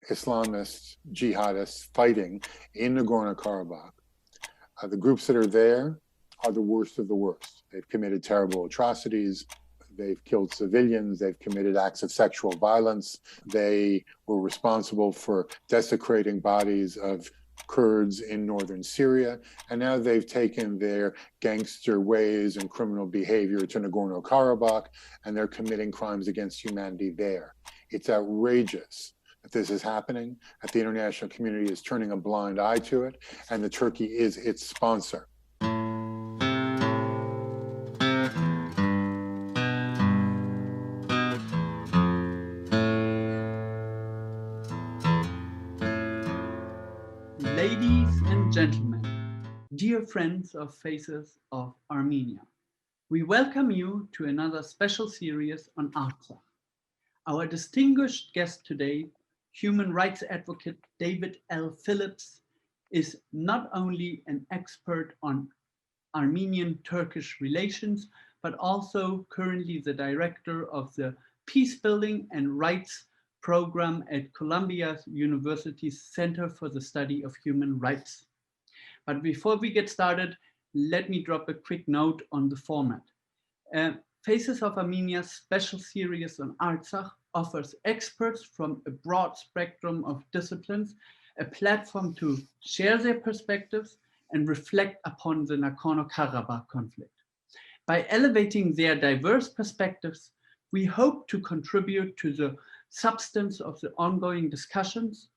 Islamist jihadists fighting in Nagorno-Karabakh. The groups that are there are the worst of the worst. They've committed terrible atrocities. They've killed civilians. They've committed acts of sexual violence. They were responsible for desecrating bodies of Kurds in northern Syria. And now they've taken their gangster ways and criminal behavior to Nagorno-Karabakh, and they're committing crimes against humanity there. It's outrageous that this is happening, that the international community is turning a blind eye to it, and that Turkey is its sponsor. Ladies and gentlemen, dear friends of Faces of Armenia, we welcome you to another special series on Artsakh. Our distinguished guest today, human rights advocate David L. Phillips, is not only an expert on Armenian-Turkish relations, but also currently the director of the Peacebuilding and Rights program at Columbia University's Center for the Study of Human Rights. But before we get started, let me drop a quick note on the format. Faces of Armenia's special series on Artsakh offers experts from a broad spectrum of disciplines a platform to share their perspectives and reflect upon the Nagorno-Karabakh conflict. By elevating their diverse perspectives, we hope to contribute to the substance of the ongoing discussions,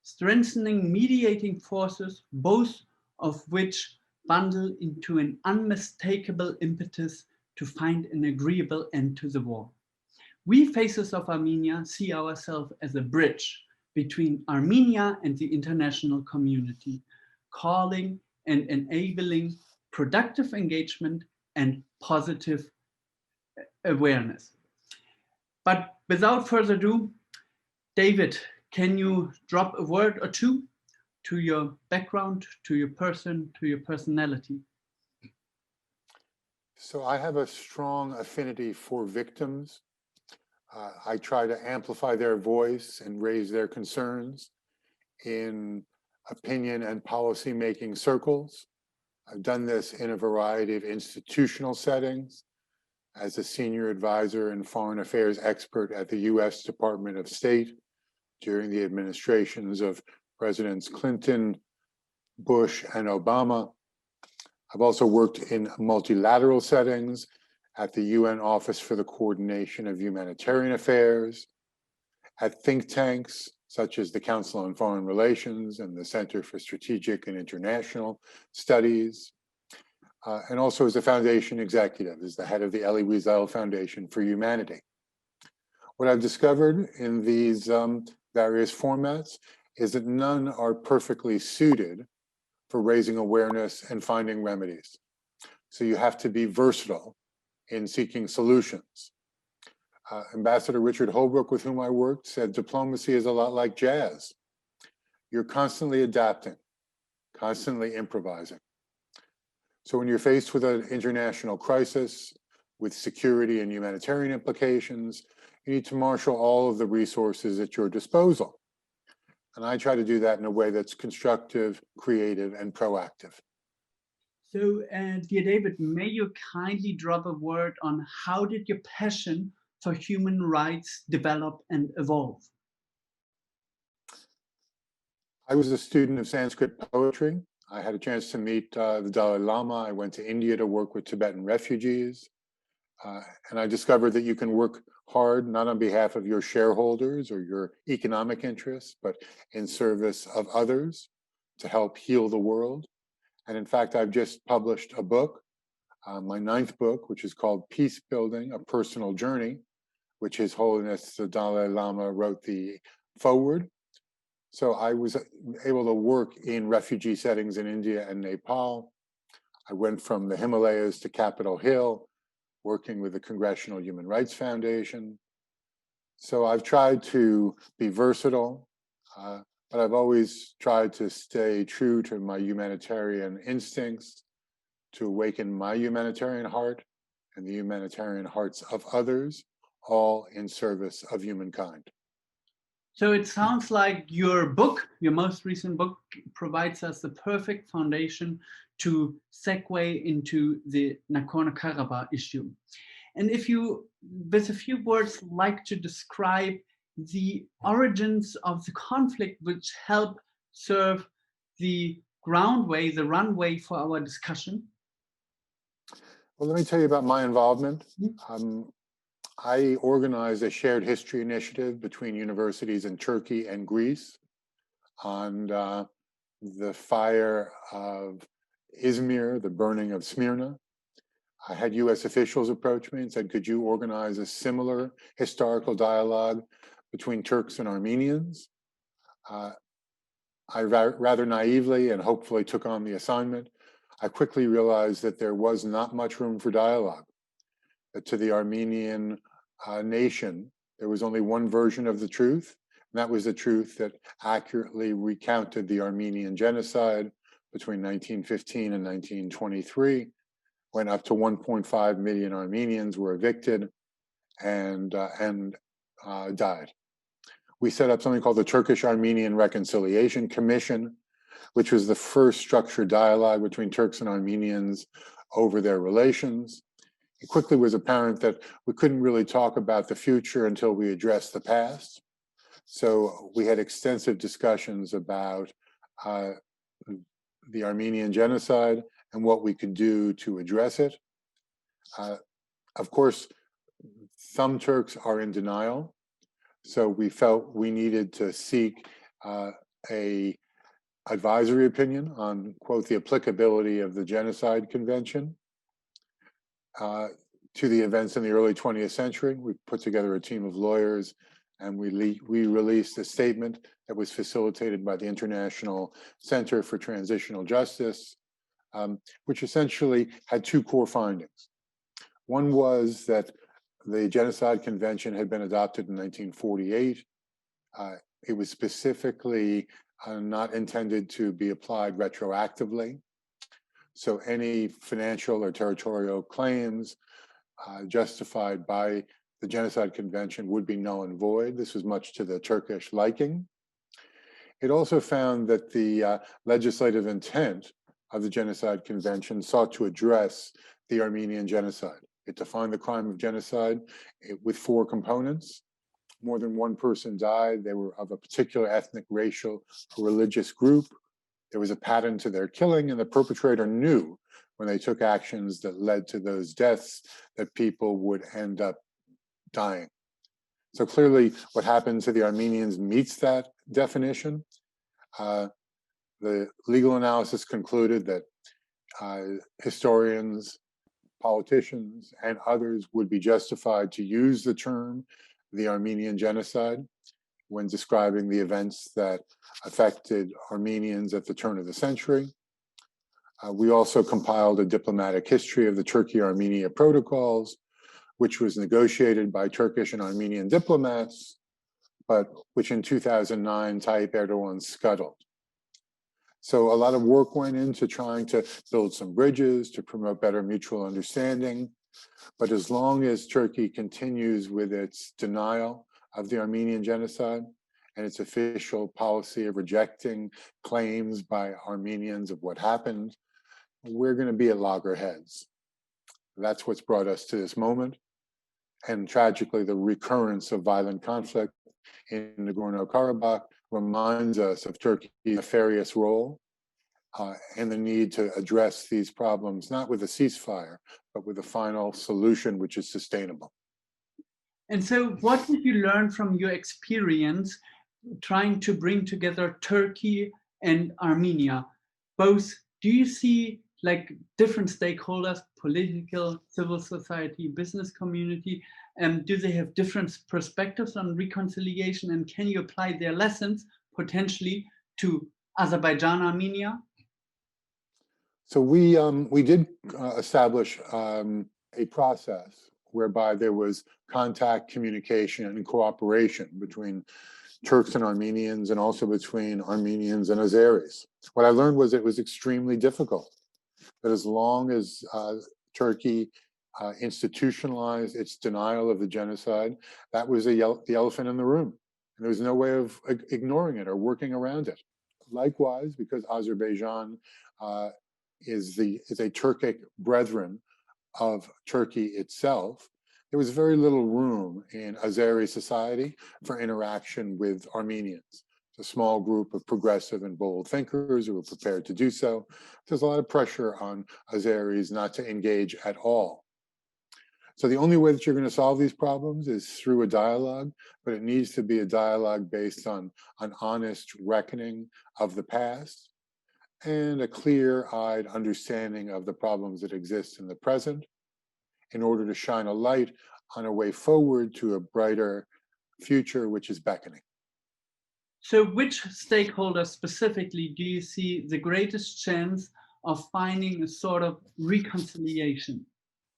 strengthening mediating forces, both of which bundle into an unmistakable impetus to find an agreeable end to the war. We, Faces of Armenia, see ourselves as a bridge between Armenia and the international community, calling and enabling productive engagement and positive awareness. But without further ado, David, can you drop a word or two to your background, to your person, to your personality? So I have a strong affinity for victims. I try to amplify their voice and raise their concerns in opinion and policy-making circles. I've done this in a variety of institutional settings as a senior advisor and foreign affairs expert at the US Department of State during the administrations of Presidents Clinton, Bush, and Obama. I've also worked in multilateral settings at the UN Office for the Coordination of Humanitarian Affairs, at think tanks such as the Council on Foreign Relations and the Center for Strategic and International Studies, and also as a foundation executive, as the head of the Elie Wiesel Foundation for Humanity. What I've discovered in these various formats is that none are perfectly suited for raising awareness and finding remedies. So you have to be versatile in seeking solutions. Ambassador Richard Holbrooke, with whom I worked, said diplomacy is a lot like jazz. You're constantly adapting, constantly improvising. So when you're faced with an international crisis, with security and humanitarian implications, you need to marshal all of the resources at your disposal. And I try to do that in a way that's constructive, creative, and proactive. So, dear David, may you kindly drop a word on how did your passion for human rights develop and evolve? I was a student of Sanskrit poetry. I had a chance to meet the Dalai Lama. I went to India to work with Tibetan refugees. And I discovered that you can work hard, not on behalf of your shareholders or your economic interests, but in service of others to help heal the world. And in fact, I've just published a book, my 9th book, which is called Peacebuilding, A Personal Journey, which His Holiness the Dalai Lama wrote the foreword. So I was able to work in refugee settings in India and Nepal. I went from the Himalayas to Capitol Hill, working with the Congressional Human Rights Foundation. So I've tried to be versatile, but I've always tried to stay true to my humanitarian instincts, to awaken my humanitarian heart and the humanitarian hearts of others, all in service of humankind. So it sounds like your book, your most recent book, provides us the perfect foundation to segue into the Nagorno-Karabakh issue. And if you, with a few words, like to describe the origins of the conflict which help serve the groundway, the runway for our discussion. Well, let me tell you about my involvement. I organized a shared history initiative between universities in Turkey and Greece on the fire of Izmir, the burning of Smyrna. I had US officials approach me and said, could you organize a similar historical dialogue between Turks and Armenians? I rather naively and hopefully took on the assignment. I quickly realized that there was not much room for dialogue. That to the Armenian nation, there was only one version of the truth, and that was the truth that accurately recounted the Armenian genocide between 1915 and 1923, when up to 1.5 million Armenians were evicted and died. We set up something called the Turkish-Armenian Reconciliation Commission, which was the first structured dialogue between Turks and Armenians over their relations. It quickly was apparent that we couldn't really talk about the future until we addressed the past. So we had extensive discussions about the Armenian genocide and what we could do to address it. Of course, some Turks are in denial. So we felt we needed to seek a advisory opinion on, quote, the applicability of the Genocide Convention to the events in the early 20th century. We put together a team of lawyers and we released a statement that was facilitated by the International Center for Transitional Justice, which essentially had two core findings. One was that the Genocide Convention had been adopted in 1948. It was specifically not intended to be applied retroactively. So any financial or territorial claims justified by the Genocide Convention would be null and void. This was much to the Turkish liking. It also found that the legislative intent of the Genocide Convention sought to address the Armenian genocide. It defined the crime of genocide with four components. More than one person died. They were of a particular ethnic, racial, or religious group. There was a pattern to their killing, and the perpetrator knew when they took actions that led to those deaths that people would end up dying. So clearly, what happened to the Armenians meets that definition. The legal analysis concluded that historians, politicians, and others would be justified to use the term the Armenian genocide when describing the events that affected Armenians at the turn of the century. We also compiled a diplomatic history of the Turkey-Armenia protocols, which was negotiated by Turkish and Armenian diplomats, but which in 2009 Tayyip Erdogan scuttled. So a lot of work went into trying to build some bridges to promote better mutual understanding. But as long as Turkey continues with its denial of the Armenian genocide and its official policy of rejecting claims by Armenians of what happened, we're going to be at loggerheads. That's what's brought us to this moment. And tragically, the recurrence of violent conflict in Nagorno-Karabakh reminds us of Turkey's nefarious role and the need to address these problems, not with a ceasefire, but with a final solution which is sustainable. And so what did you learn from your experience trying to bring together Turkey and Armenia? Both, do you see like different stakeholders, political, civil society, business community, and do they have different perspectives on reconciliation, and can you apply their lessons potentially to Azerbaijan, Armenia? So we did establish a process whereby there was contact, communication, and cooperation between Turks and Armenians, and also between Armenians and Azeris. What I learned was it was extremely difficult, that as long as Turkey institutionalized its denial of the genocide, that was the elephant in the room. And there was no way of ignoring it or working around it. Likewise, because Azerbaijan is a Turkic brethren of Turkey itself, there was very little room in Azeri society for interaction with Armenians. It's a small group of progressive and bold thinkers who were prepared to do so. There's a lot of pressure on Azeris not to engage at all. So the only way that you're going to solve these problems is through a dialogue, but it needs to be a dialogue based on an honest reckoning of the past and a clear-eyed understanding of the problems that exist in the present in order to shine a light on a way forward to a brighter future which is beckoning. So which stakeholders specifically do you see the greatest chance of finding a sort of reconciliation?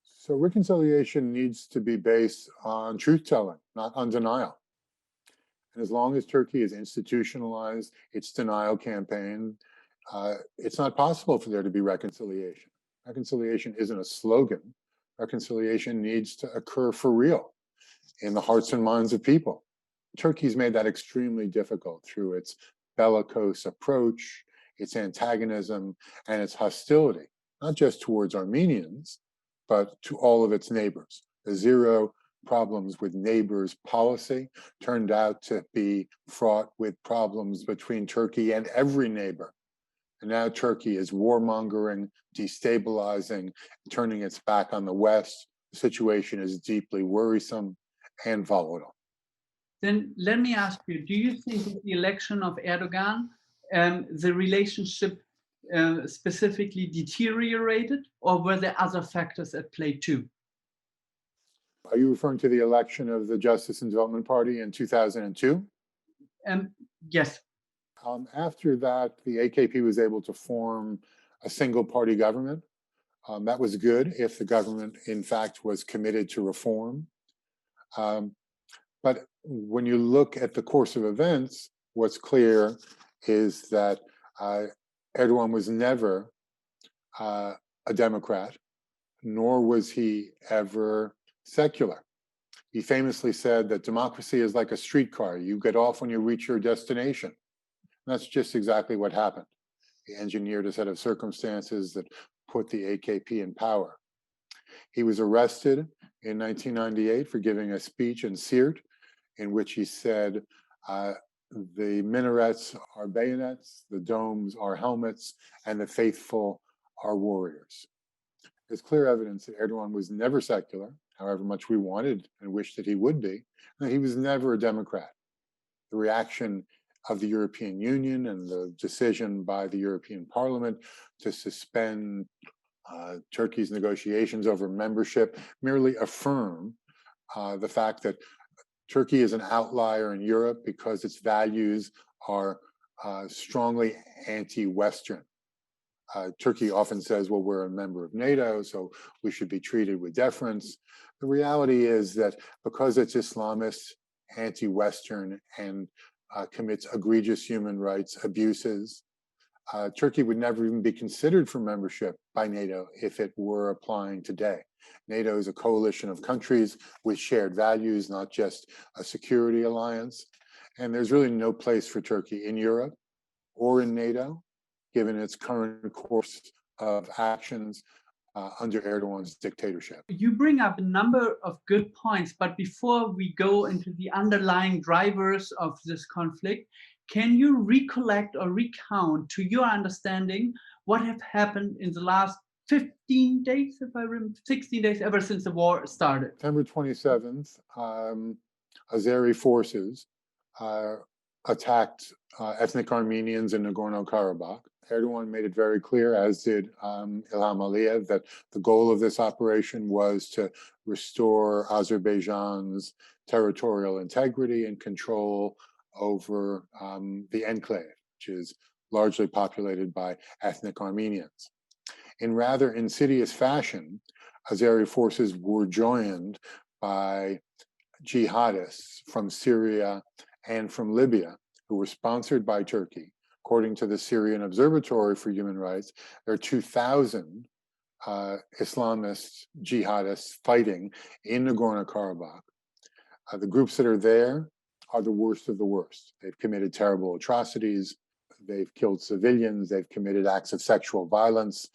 So reconciliation needs to be based on truth-telling, not on denial. And as long as Turkey has institutionalized its denial campaign, it's not possible for there to be reconciliation. Reconciliation isn't a slogan. Reconciliation needs to occur for real in the hearts and minds of people. Turkey's made that extremely difficult through its bellicose approach, its antagonism, and its hostility, not just towards Armenians, but to all of its neighbors. The zero problems with neighbors policy turned out to be fraught with problems between Turkey and every neighbor. And now Turkey is warmongering, destabilizing, turning its back on the West. The situation is deeply worrisome and volatile. Then let me ask you, do you think with the election of Erdogan, the relationship specifically deteriorated, or were there other factors at play too? Are you referring to the election of the Justice and Development Party in 2002? Yes. After that, the AKP was able to form a single party government. That was good if the government, in fact, was committed to reform. But when you look at the course of events, what's clear is that Erdogan was never a Democrat, nor was he ever secular. He famously said that democracy is like a streetcar. You get off when you reach your destination. And that's just exactly what happened. He engineered a set of circumstances that put the AKP in power. He was arrested in 1998 for giving a speech in Siirt in which he said, the minarets are bayonets, the domes are helmets, and the faithful are warriors. There's clear evidence that Erdogan was never secular, however much we wanted and wished that he would be, and he was never a Democrat. The reaction of the European Union and the decision by the European Parliament to suspend Turkey's negotiations over membership merely affirm the fact that Turkey is an outlier in Europe because its values are strongly anti-Western. Turkey often says, well, we're a member of NATO, so we should be treated with deference. The reality is that because it's Islamist, anti-Western, and commits egregious human rights abuses, Turkey would never even be considered for membership by NATO if it were applying today. NATO is a coalition of countries with shared values, not just a security alliance. And there's really no place for Turkey in Europe or in NATO, given its current course of actions under Erdogan's dictatorship. You bring up a number of good points, but before we go into the underlying drivers of this conflict, can you recollect or recount, to your understanding, what have happened in the last 15 days, if I remember, 16 days, ever since the war started? September 27th, Azeri forces attacked ethnic Armenians in Nagorno-Karabakh. Erdogan made it very clear, as did Ilham Aliyev, that the goal of this operation was to restore Azerbaijan's territorial integrity and control over the enclave, which is largely populated by ethnic Armenians. In rather insidious fashion, Azeri forces were joined by jihadists from Syria and from Libya, who were sponsored by Turkey. According to the Syrian Observatory for Human Rights, there are 2,000 Islamist jihadists fighting in Nagorno-Karabakh. The groups that are there are the worst of the worst. They've committed terrible atrocities. They've killed civilians. They've committed acts of sexual violence.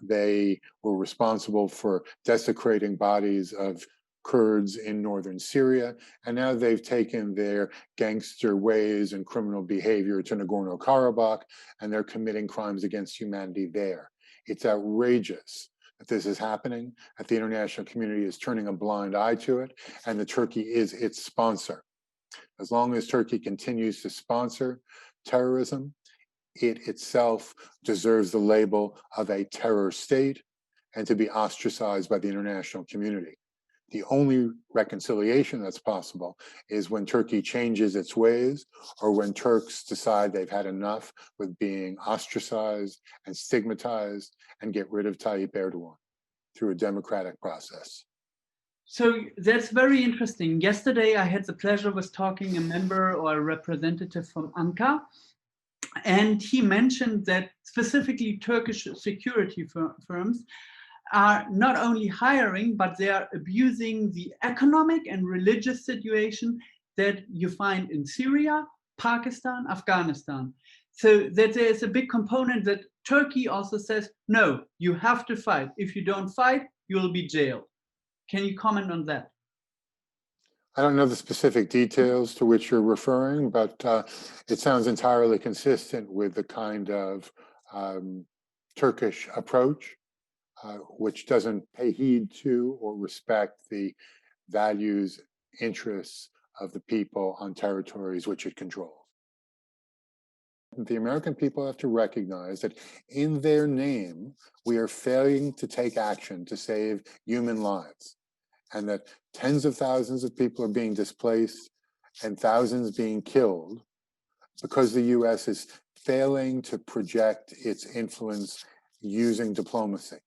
They were responsible for desecrating bodies of Kurds in northern Syria, and now they've taken their gangster ways and criminal behavior to Nagorno-Karabakh, and they're committing crimes against humanity there. It's outrageous that this is happening, that the international community is turning a blind eye to it, and that Turkey is its sponsor. As long as Turkey continues to sponsor terrorism, it itself deserves the label of a terror state and to be ostracized by the international community. The only reconciliation that's possible is when Turkey changes its ways, or when Turks decide they've had enough with being ostracized and stigmatized, and get rid of Tayyip Erdogan through a democratic process. So that's very interesting. Yesterday, I had the pleasure of talking a member or a representative from Ankara, and he mentioned that specifically Turkish security firms are not only hiring, but they are abusing the economic and religious situation that you find in Syria, Pakistan, Afghanistan. So that there is a big component that Turkey also says, no, you have to fight. If you don't fight, you will be jailed. Can you comment on that? I don't know the specific details to which you're referring, but it sounds entirely consistent with the kind of Turkish approach, which doesn't pay heed to or respect the values, interests of the people on territories which it controls. The American people have to recognize that in their name, we are failing to take action to save human lives, and that tens of thousands of people are being displaced and thousands being killed because the US is failing to project its influence using diplomacy.